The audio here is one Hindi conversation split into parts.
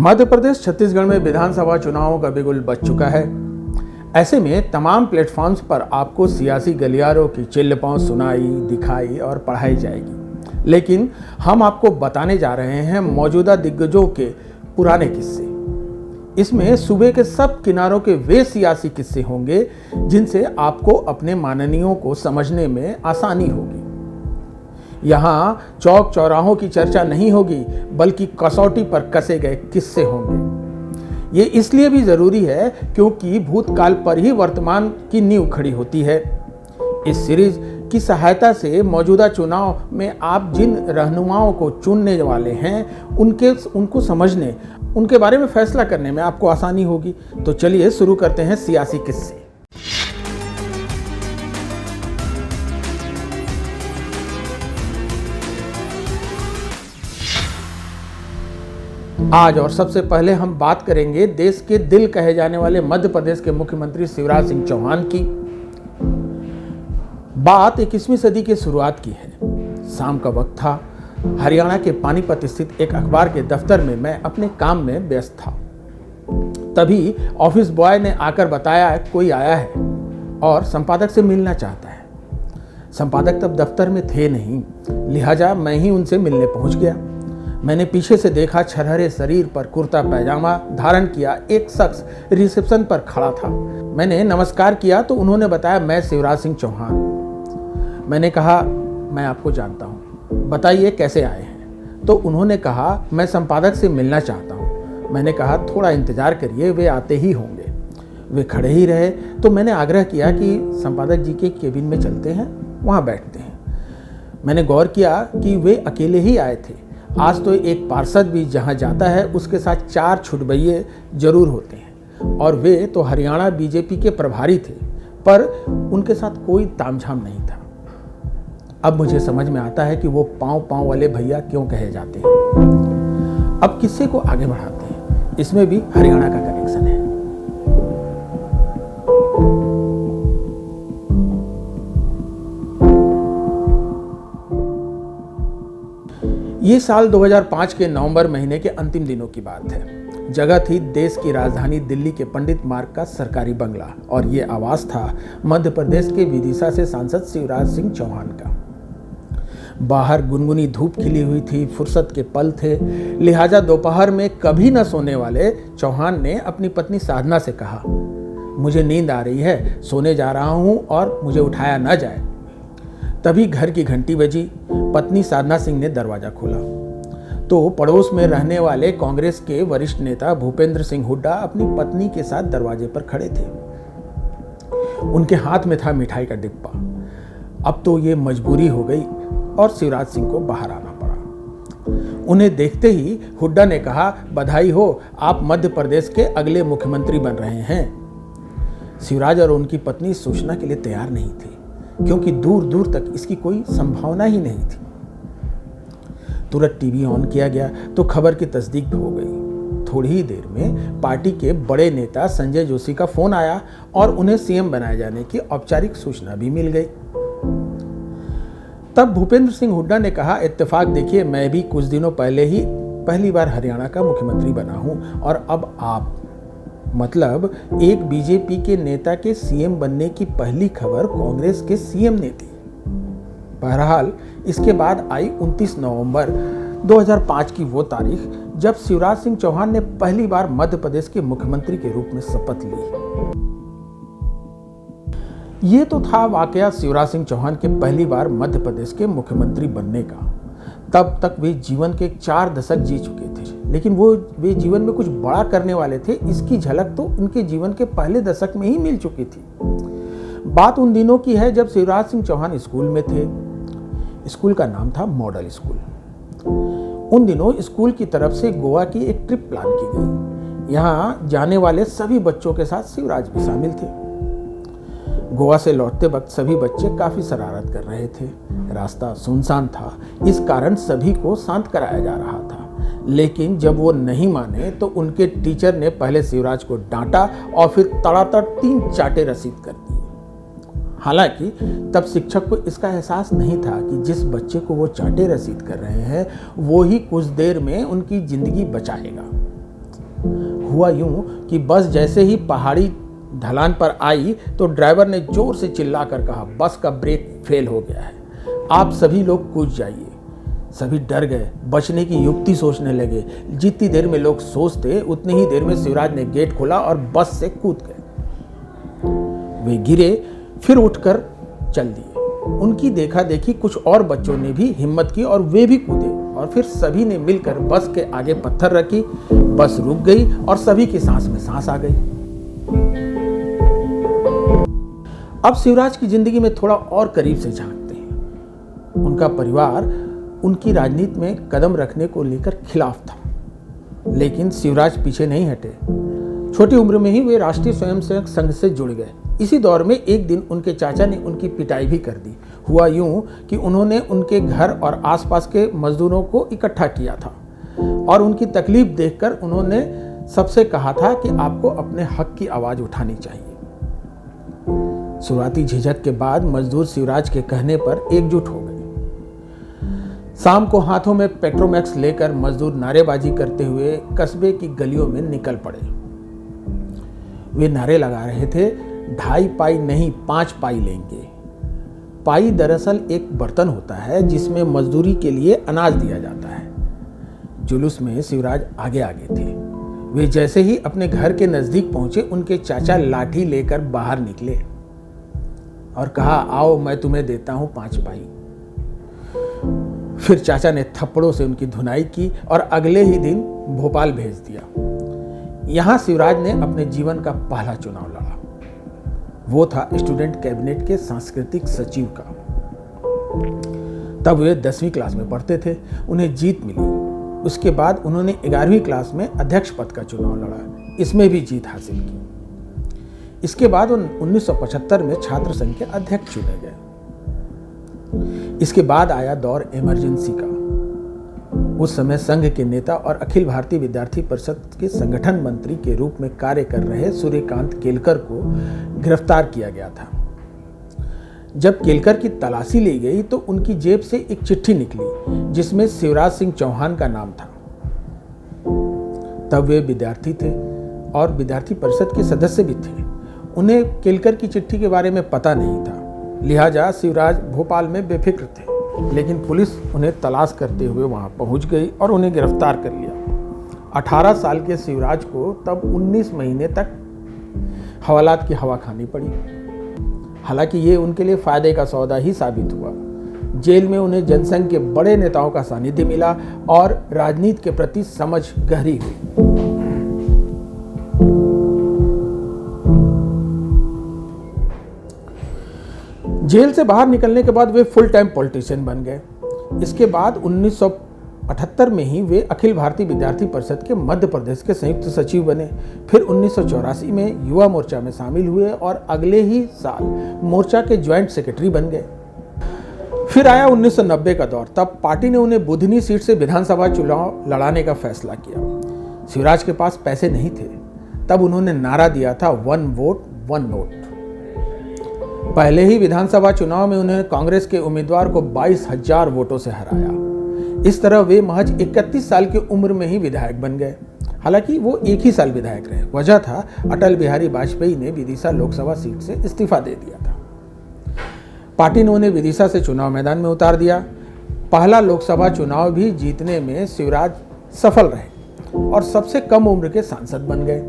मध्य प्रदेश छत्तीसगढ़ में विधानसभा चुनावों का बिगुल बज चुका है। ऐसे में तमाम प्लेटफॉर्म्स पर आपको सियासी गलियारों की चिल्ल-पांव सुनाई, दिखाई और पढ़ाई जाएगी। लेकिन हम आपको बताने जा रहे हैं मौजूदा दिग्गजों के पुराने किस्से। इसमें सूबे के सब किनारों के वे सियासी किस्से होंगे जिनसे आपको अपने माननीयों को समझने में आसानी होगी। यहाँ चौक चौराहों की चर्चा नहीं होगी, बल्कि कसौटी पर कसे गए किस्से होंगे। ये इसलिए भी जरूरी है क्योंकि भूतकाल पर ही वर्तमान की नींव खड़ी होती है। इस सीरीज की सहायता से मौजूदा चुनाव में आप जिन रहनुमाओं को चुनने वाले हैं उनको समझने, उनके बारे में फैसला करने में आपको आसानी होगी। तो चलिए शुरू करते हैं सियासी किस्से। आज और सबसे पहले हम बात करेंगे देश के दिल कहे जाने वाले मध्य प्रदेश के मुख्यमंत्री शिवराज सिंह चौहान की। बात 21वीं सदी की शुरुआत की है। शाम का वक्त था। हरियाणा के पानीपत स्थित एक अखबार के दफ्तर में मैं अपने काम में व्यस्त था। तभी ऑफिस बॉय ने आकर बताया कोई आया है और संपादक से मिलना चाहता है। संपादक तब दफ्तर में थे नहीं, लिहाजा मैं ही उनसे मिलने पहुंच गया। मैंने पीछे से देखा, छरहरे शरीर पर कुर्ता पैजामा धारण किया एक शख्स रिसेप्शन पर खड़ा था। मैंने नमस्कार किया तो उन्होंने बताया, मैं शिवराज सिंह चौहान। मैंने कहा, मैं आपको जानता हूँ, बताइए कैसे आए हैं। तो उन्होंने कहा, मैं संपादक से मिलना चाहता हूँ। मैंने कहा, थोड़ा इंतजार करिए, वे आते ही होंगे। वे खड़े ही रहे तो मैंने आग्रह किया कि संपादक जी के केबिन में चलते हैं, वहाँ बैठते हैं। मैंने गौर किया कि वे अकेले ही आए थे। आज तो एक पार्षद भी जहाँ जाता है उसके साथ 4 छुटभइये जरूर होते हैं, और वे तो हरियाणा बीजेपी के प्रभारी थे, पर उनके साथ कोई तामझाम नहीं था। अब मुझे समझ में आता है कि वो पाँव वाले भैया क्यों कहे जाते हैं। अब किस्से को आगे बढ़ाते हैं, इसमें भी हरियाणा का कनेक्शन है। ये साल 2005 के नवंबर महीने के अंतिम दिनों की बात है। जगह थी देश की राजधानी दिल्ली के पंडित मार्ग का सरकारी बंगला, और ये आवास था मध्य प्रदेश के विदिशा से सांसद शिवराज सिंह चौहान का। बाहर गुनगुनी धूप खिली हुई थी, फुर्सत के पल थे, लिहाजा दोपहर में कभी न सोने वाले चौहान ने अपनी पत्नी साधना से कहा, मुझे नींद आ रही है, सोने जा रहा हूं और मुझे उठाया न जाए। तभी घर की घंटी बजी। पत्नी साधना सिंह ने दरवाजा खोला तो पड़ोस में रहने वाले कांग्रेस के वरिष्ठ नेता भूपेंद्र सिंह हुड्डा अपनी पत्नी के साथ दरवाजे पर खड़े थे। उनके हाथ में था मिठाई का डिब्बा। अब तो ये मजबूरी हो गई और शिवराज सिंह को बाहर आना पड़ा। उन्हें देखते ही हुड्डा ने कहा, बधाई हो, आप मध्य प्रदेश के अगले मुख्यमंत्री बन रहे हैं। शिवराज और उनकी पत्नी सूचना के लिए तैयार नहीं थे, क्योंकि दूर दूर तक इसकी कोई संभावना ही नहीं थी। तुरंत टीवी ऑन किया गया तो खबर की तस्दीक हो गई। थोड़ी ही देर में पार्टी के बड़े नेता संजय जोशी का फोन आया और उन्हें सीएम बनाए जाने की औपचारिक सूचना भी मिल गई। तब भूपेंद्र सिंह हुड्डा ने कहा, इत्तेफाक देखिए, मैं भी कुछ दिनों पहले ही पहली बार हरियाणा का मुख्यमंत्री बना हूं, और अब आप, मतलब एक बीजेपी के नेता के सीएम बनने की पहली खबर कांग्रेस के सीएम ने दी। बहरहाल इसके बाद आई 29 नवंबर 2005 की वो तारीख जब शिवराज सिंह चौहान ने पहली बार मध्य प्रदेश के मुख्यमंत्री के रूप में शपथ ली। ये तो था वाकया शिवराज सिंह चौहान के पहली बार मध्य प्रदेश के मुख्यमंत्री बनने का। तब तक वे जीवन के 4 दशक जी चुके थे, लेकिन वे जीवन में कुछ बड़ा करने वाले थे, इसकी झलक तो उनके जीवन के पहले दशक में ही मिल चुकी थी। बात उन दिनों की है जब शिवराज सिंह चौहान स्कूल में थे। स्कूल का नाम था मॉडल स्कूल। उन दिनों स्कूल की तरफ से गोवा की एक ट्रिप प्लान की गई। यहाँ जाने वाले सभी बच्चों के साथ शिवराज भी शामिल थे। गोवा से लौटते वक्त सभी बच्चे काफी शरारत कर रहे थे। रास्ता सुनसान था, इस कारण सभी को शांत कराया जा रहा था। लेकिन जब वो नहीं माने तो उनके टीचर ने पहले शिवराज को डांटा और फिर तड़ातड़ 3 चाटे रसीद कर दिए। हालांकि तब शिक्षक को इसका एहसास नहीं था कि जिस बच्चे को वो चाटे रसीद कर रहे हैं वो ही कुछ देर में उनकी जिंदगी बचाएगा। हुआ यूं कि बस जैसे ही पहाड़ी ढलान पर आई तो ड्राइवर ने जोर से चिल्लाकर कहा, बस का ब्रेक फेल हो गया है, आप सभी लोग कूद जाइए। सभी डर गए, बचने की युक्ति सोचने लगे। जितनी देर में लोग सोचते उतनी ही देर में शिवराज ने गेट खोला और बस से कूद गए। वे गिरे, फिर उठकर चल दिए। उनकी देखा देखी कुछ और बच्चों ने भी हिम्मत की और वे भी कूदे, और फिर सभी ने मिलकर बस के आगे पत्थर रखी। बस रुक गई और सभी की सांस में सांस आ गई। अब शिवराज की जिंदगी में थोड़ा और करीब से झांकते हैं। उनका परिवार उनकी राजनीति में कदम रखने को लेकर खिलाफ था, लेकिन शिवराज पीछे नहीं हटे। छोटी उम्र में ही वे राष्ट्रीय स्वयंसेवक संघ से जुड़ गए। इसी दौर में एक दिन उनके चाचा ने उनकी पिटाई भी कर दी। हुआ यूं कि उन्होंने उनके घर और आसपास के मजदूरों को इकट्ठा किया था और उनकी तकलीफ देखकर उन्होंने सबसे कहा था कि आपको अपने हक की आवाज उठानी चाहिए। शुरुआती झिझक के बाद मजदूर शिवराज के कहने पर एकजुट हो गए। शाम को हाथों में पेट्रोमैक्स लेकर मजदूर नारेबाजी करते हुए कस्बे की गलियों में निकल पड़े। वे नारे लगा रहे थे, 2.5 पाई नहीं 5 पाई लेंगे। पाई दरअसल एक बर्तन होता है जिसमें मजदूरी के लिए अनाज दिया जाता है। जुलूस में शिवराज आगे आगे थे। वे जैसे ही अपने घर के नजदीक पहुंचे, उनके चाचा लाठी लेकर बाहर निकले और कहा, आओ मैं तुम्हें देता हूं 5 पाई। फिर चाचा ने थप्पड़ों से उनकी धुनाई की और अगले ही दिन भोपाल भेज दिया। यहां शिवराज ने अपने जीवन का पहला चुनाव लड़ा। वो था स्टूडेंट कैबिनेट के सांस्कृतिक सचिव का। तब वे 10वीं क्लास में पढ़ते थे। उन्हें जीत मिली। उसके बाद उन्होंने 11वीं क्लास में अध्यक्ष पद का चुनाव लड़ा। इसमें भी जीत हासिल की। इसके बाद 1975 में छात्र संघ के अध्यक्ष चुने गए। इसके बाद आया दौर इमरजेंसी का। उस समय संघ के नेता और अखिल भारतीय विद्यार्थी परिषद के संगठन मंत्री के रूप में कार्य कर रहे सूर्यकांत केलकर को गिरफ्तार किया गया था। जब केलकर की तलाशी ली गई तो उनकी जेब से एक चिट्ठी निकली जिसमें शिवराज सिंह चौहान का नाम था। तब वे विद्यार्थी थे और विद्यार्थी परिषद के सदस्य भी थे। उन्हें केलकर की चिट्ठी के बारे में पता नहीं था, लिहाजा शिवराज भोपाल में बेफिक्र थे। लेकिन पुलिस उन्हें तलाश करते हुए वहां पहुंच गई और उन्हें गिरफ्तार कर लिया। 18 साल के शिवराज को तब 19 महीने तक हवालात की हवा खानी पड़ी। हालांकि ये उनके लिए फायदे का सौदा ही साबित हुआ। जेल में उन्हें जनसंघ के बड़े नेताओं का सानिध्य मिला और राजनीति के प्रति समझ गहरी हुई। जेल से बाहर निकलने के बाद वे फुल टाइम पॉलिटिशियन बन गए। इसके बाद 1978 में ही वे अखिल भारतीय विद्यार्थी परिषद के मध्य प्रदेश के संयुक्त सचिव बने। फिर 1984 में युवा मोर्चा में शामिल हुए और अगले ही साल मोर्चा के ज्वाइंट सेक्रेटरी बन गए। फिर आया 1990 का दौर। तब पार्टी ने उन्हें बुधनी सीट से विधानसभा चुनाव लड़ाने का फैसला किया। शिवराज के पास पैसे नहीं थे। तब उन्होंने नारा दिया था, 1 वोट 1 नोट। पहले ही विधानसभा चुनाव में उन्होंने कांग्रेस के उम्मीदवार को 22,000 वोटों से हराया। इस तरह वे महज 31 साल की उम्र में ही विधायक बन गए। हालांकि वो एक ही साल विधायक रहे। वजह था अटल बिहारी वाजपेयी ने विदिशा लोकसभा सीट से इस्तीफा दे दिया था। पार्टी ने उन्हें विदिशा से चुनाव मैदान में उतार दिया। पहला लोकसभा चुनाव भी जीतने में शिवराज सफल रहे और सबसे कम उम्र के सांसद बन गए।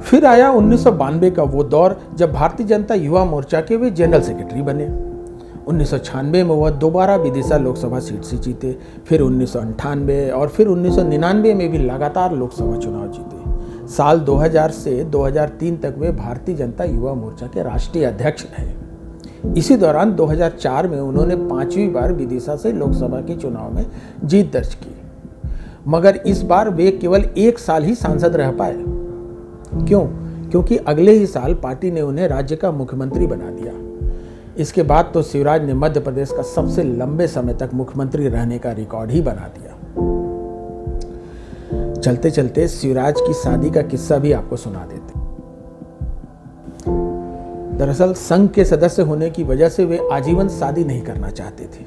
फिर आया 1992 का वो दौर जब भारतीय जनता युवा मोर्चा के वे जनरल सेक्रेटरी बने। 1996 में वह दोबारा विदिशा लोकसभा सीट से जीते। फिर 1998 और फिर 1999 में भी लगातार लोकसभा चुनाव जीते। साल 2000 से 2003 तक वे भारतीय जनता युवा मोर्चा के राष्ट्रीय अध्यक्ष रहे। इसी दौरान 2004 में उन्होंने 5वीं बार विदिशा से लोकसभा के चुनाव में जीत दर्ज की, मगर इस बार वे केवल 1 साल ही सांसद रह पाए। क्यों? क्योंकि अगले ही साल पार्टी ने उन्हें राज्य का मुख्यमंत्री बना दिया। इसके बाद तो शिवराज ने मध्य प्रदेश का सबसे लंबे समय तक मुख्यमंत्री रहने का रिकॉर्ड ही बना दिया। चलते चलते शिवराज की शादी का किस्सा भी आपको सुना देते। दरअसल संघ के सदस्य होने की वजह से वे आजीवन शादी नहीं करना चाहते थे।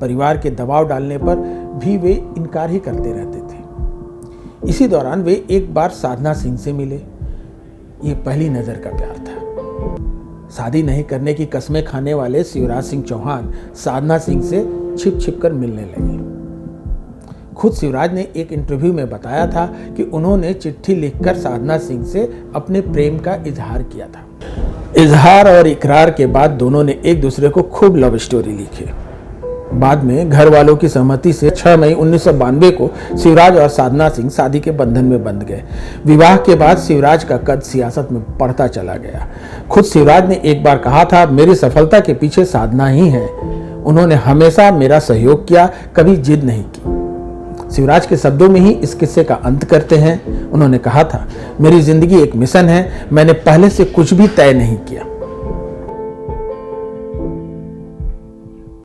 परिवार के दबाव डालने पर भी वे इनकार ही करते रहते थे। इसी दौरान वे एक बार साधना सिंह से मिले। ये पहली नजर का प्यार था। शादी नहीं करने की कस्में खाने वाले शिवराज सिंह चौहान साधना सिंह से छिप छिप कर मिलने लगे। खुद शिवराज ने एक इंटरव्यू में बताया था कि उन्होंने चिट्ठी लिखकर साधना सिंह से अपने प्रेम का इजहार किया था। इजहार और इकरार के बाद दोनों ने एक दूसरे को खूब लव स्टोरी लिखी। बाद में घर वालों की सहमति से 6 मई 1992 को शिवराज और साधना सिंह शादी के बंधन में बंध गए। विवाह के बाद शिवराज का कद सियासत में बढ़ता चला गया। खुद शिवराज ने एक बार कहा था, मेरी सफलता के पीछे साधना ही है। उन्होंने हमेशा मेरा सहयोग किया, कभी जिद नहीं की। शिवराज के शब्दों में ही इस किस्से का अंत करते हैं। उन्होंने कहा था, मेरी जिंदगी एक मिशन है, मैंने पहले से कुछ भी तय नहीं किया।